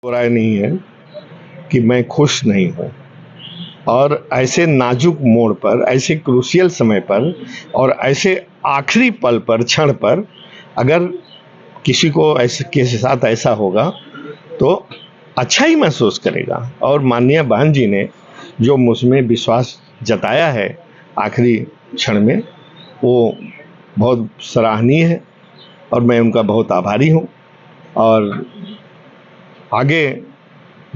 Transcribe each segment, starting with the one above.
राय नहीं है कि मैं खुश नहीं हूँ। और ऐसे नाजुक मोड़ पर, ऐसे क्रूशियल समय पर और ऐसे आखिरी पल पर, क्षण पर अगर किसी को ऐसे के साथ ऐसा होगा तो अच्छा ही महसूस करेगा। और माननीय बहन जी ने जो मुझमें विश्वास जताया है आखिरी क्षण में, वो बहुत सराहनीय है और मैं उनका बहुत आभारी हूँ। और आगे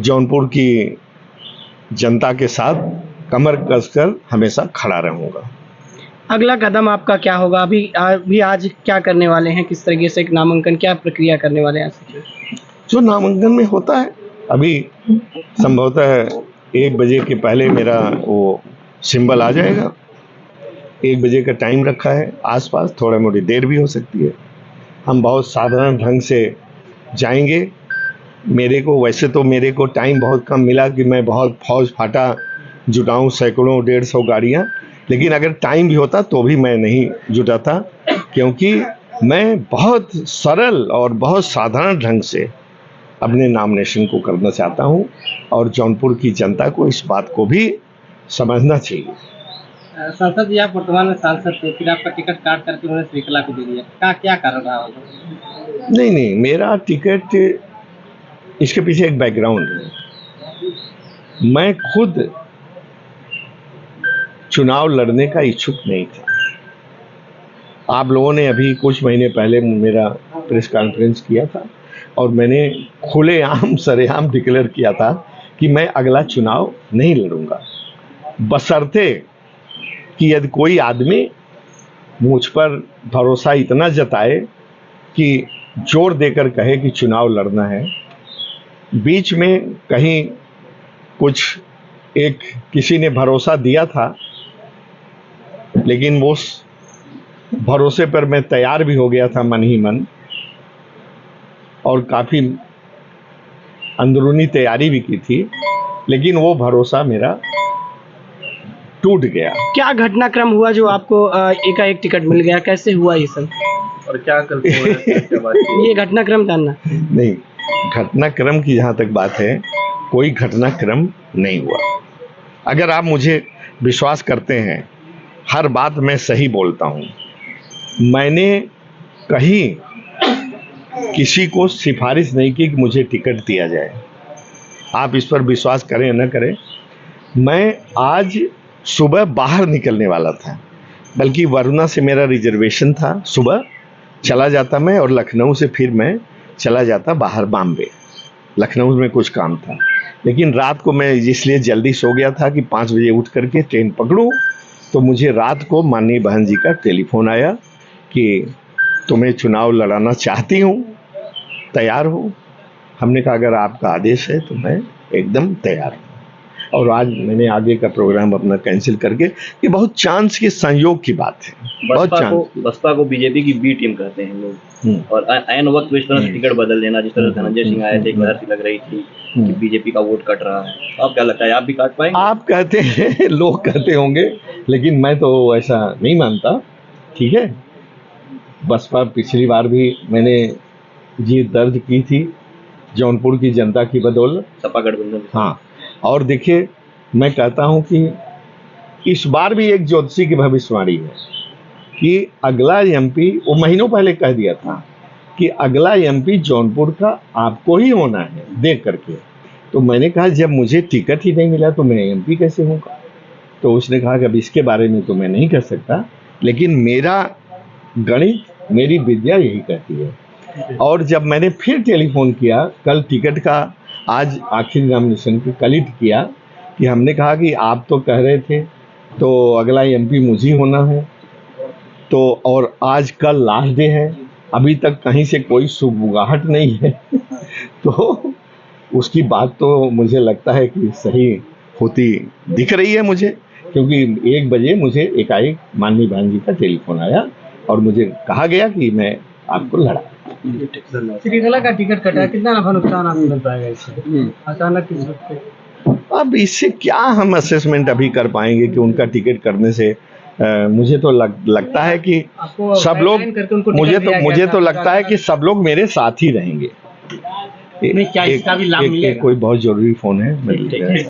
जौनपुर की जनता के साथ कमर कसकर हमेशा खड़ा रहूंगा। अगला कदम आपका क्या होगा? अभी आज क्या करने वाले हैं? किस तरीके से एक नामांकन, क्या प्रक्रिया करने वाले हैं? जो नामांकन में होता है, अभी संभवतः 1 बजे के पहले मेरा वो सिंबल आ जाएगा। 1 बजे का टाइम रखा है, आसपास थोड़ा मोड़ी देर भी हो सकती है। हम बहुत साधारण ढंग से जाएंगे। मेरे को टाइम बहुत कम मिला कि मैं बहुत फौज फाटा जुटाऊं, सैकड़ों 150 गाड़ियां, लेकिन अगर टाइम भी होता तो भी मैं नहीं जुटाता, क्योंकि मैं बहुत सरल और बहुत साधारण ढंग से अपने नॉमिनेशन को करना चाहता हूं और जौनपुर की जनता को इस बात को भी समझना चाहिए। सांसद जी, आप वर्तमान में सांसद थे, फिर आपका टिकट काट करके उन्होंने श्रीकला को दे दिया, क्या कारण रहा होगा? नहीं, मेरा टिकट, इसके पीछे एक बैकग्राउंड है। मैं खुद चुनाव लड़ने का इच्छुक नहीं था। आप लोगों ने अभी कुछ महीने पहले मेरा प्रेस कॉन्फ्रेंस किया था और मैंने खुलेआम सरेआम डिक्लेयर किया था कि मैं अगला चुनाव नहीं लड़ूंगा, बशर्ते कि यदि कोई आदमी मुझ पर भरोसा इतना जताए कि जोर देकर कहे कि चुनाव लड़ना है। बीच में कहीं कुछ किसी ने भरोसा दिया था, लेकिन वो भरोसे पर मैं तैयार भी हो गया था मन ही मन, और काफी अंदरूनी तैयारी भी की थी, लेकिन वो भरोसा मेरा टूट गया। क्या घटनाक्रम हुआ जो आपको एकाएक टिकट मिल गया? कैसे हुआ ये सब और क्या करते ये घटनाक्रम जानना। नहीं, घटनाक्रम की जहां तक बात है, कोई घटनाक्रम नहीं हुआ। अगर आप मुझे विश्वास करते हैं, हर बात मैं सही बोलता हूं। मैंने कहीं किसी को सिफारिश नहीं की कि मुझे टिकट दिया जाए। आप इस पर विश्वास करें न करें, मैं आज सुबह बाहर निकलने वाला था, बल्कि वरुणा से मेरा रिजर्वेशन था। सुबह चला जाता मैं और लखनऊ से फिर मैं चला जाता बाहर बॉम्बे। लखनऊ में कुछ काम था, लेकिन रात को मैं इसलिए जल्दी सो गया था कि 5 बजे उठ करके ट्रेन पकड़ूं। तो मुझे रात को माननीय बहन जी का टेलीफोन आया कि तुम्हें चुनाव लड़ाना चाहती हूं, तैयार हो? हमने कहा अगर आपका आदेश है तो मैं एकदम तैयार हूं। और आज मैंने आगे का प्रोग्राम अपना कैंसिल करके, ये बहुत चांस के संयोग की बात है। बसपा को बीजेपी की बी टीम कहते हैं लोग, और ऐन वक्त पे इस तरह से टिकट बदल देना, जिस तरह से धनंजय सिंह आए थे, एक लहर सी लग रही थी कि बीजेपी का वोट कट रहा है। आप क्या लगता है, आप भी काट पाएंगे? आप कहते हैं, लोग कहते होंगे, लेकिन मैं तो ऐसा नहीं मानता। ठीक है, बसपा पिछली बार भी मैंने जीत दर्ज की थी जौनपुर की जनता की बदौलत, सपा गठबंधन। हाँ, और देखिए, मैं कहता हूं कि इस बार भी एक ज्योतिषी की भविष्यवाणी है कि अगला एमपी, वो महीनों पहले कह दिया था कि अगला एमपी जौनपुर का आपको ही होना है, देख करके। तो मैंने कहा जब मुझे टिकट ही नहीं मिला तो मैं एमपी कैसे होऊंगा? तो उसने कहा कि अब इसके बारे में तो मैं नहीं कर सकता, लेकिन मेरा गणित, मेरी विद्या यही कहती है। और जब मैंने फिर टेलीफोन किया, कल टिकट का, आज आखिरी नॉमिनेशन की कलिट किया, कि हमने कहा कि आप तो कह रहे थे तो अगला एमपी मुझे होना है, तो और आज कल लास्ट डे है, अभी तक कहीं से कोई सुगबुगाहट नहीं है तो उसकी बात तो मुझे लगता है कि सही होती दिख रही है मुझे, क्योंकि 1 बजे मुझे एकाएक माननीय बहन जी का टेलीफोन आया और मुझे कहा गया कि मैं आपको लड़ा। श्रीकला का टिकट कटा, कितना नफा नुकसान आपको मिल पाएगा इससे अचानक? अब इससे क्या हम असेसमेंट अभी कर पाएंगे कि उनका टिकट करने से मुझे तो लगता है कि सब लोग, मुझे तो लगता है कि सब लोग मेरे साथ ही रहेंगे। नहीं, क्या इसका भी लाभ मिलेगा? कोई बहुत जरूरी फोन है, मैं